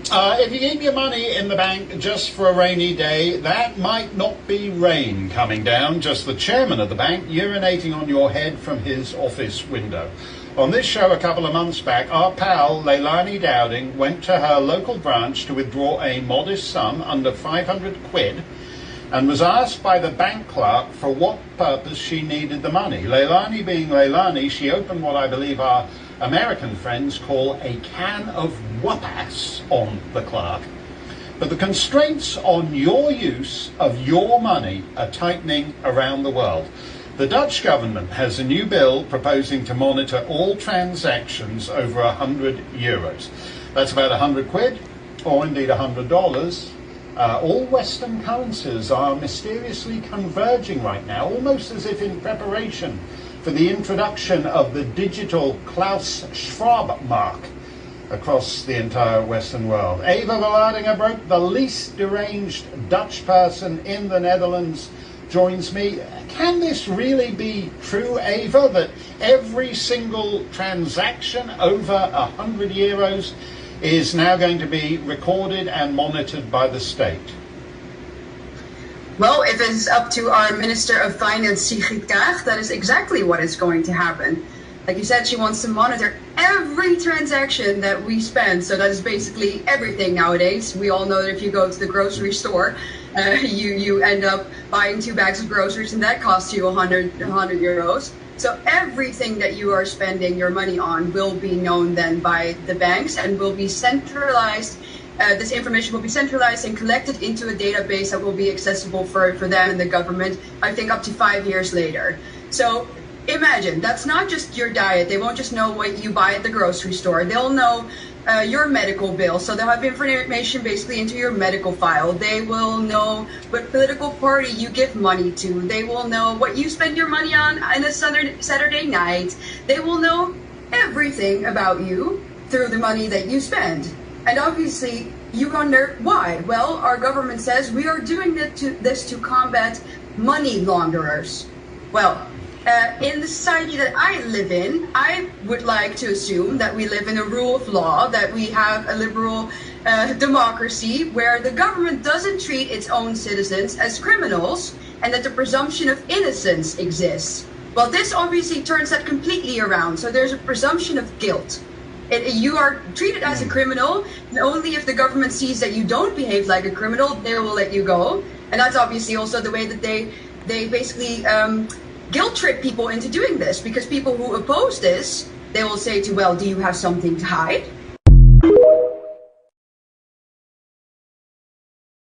If you keep your money in the bank just for a rainy day, that might not be rain coming down, just the chairman of the bank urinating on your head from his office window. On this show a couple of months back, our pal Leilani Dowding went to her local branch to withdraw a modest sum under 500 quid and was asked by the bank clerk for what purpose she needed the money. Leilani being Leilani, she opened what I believe our American friends call a can of whoop-ass on the clerk. But the constraints on your use of your money are tightening around the world. The Dutch government has a new bill proposing to monitor all transactions over 100 euros. That's about 100 quid, or indeed $100. All Western currencies are mysteriously converging right now, almost as if in preparation for the introduction of the digital Klaus Schwab mark across the entire Western world. Eva Velardinga broke the least deranged Dutch person in the Netherlands joins me. Can this really be true, Eva, that every single transaction over 100 euros is now going to be recorded and monitored by the state? Well, if it's up to our Minister of Finance, Sigrid Kaag, that is exactly what is going to happen. Like you said, she wants to monitor every transaction that we spend. So that is basically everything nowadays. We all know that if you go to the grocery store, you end up buying 2 bags of groceries and that costs you 100 euros. So everything that you are spending your money on will be known then by the banks and will be centralized. This information will be centralized and collected into a database that will be accessible for them and the government, I think up to 5 years later. So imagine, that's not just your diet. They won't just know what you buy at the grocery store. They'll know your medical bill. So they'll have information basically into your medical file. They will know what political party you give money to. They will know what you spend your money on a Saturday night. They will know everything about you through the money that you spend. And obviously, you wonder why. Well, our government says we are doing this to combat money launderers. Well, in the society that I live in, I would like to assume that we live in a rule of law, that we have a liberal democracy where the government doesn't treat its own citizens as criminals and that the presumption of innocence exists. Well, this obviously turns that completely around. So there's a presumption of guilt. You are treated as a criminal, and only if the government sees that you don't behave like a criminal, they will let you go. And that's obviously also the way that they basically guilt trip people into doing this, because people who oppose this, they will say to, well, do you have something to hide?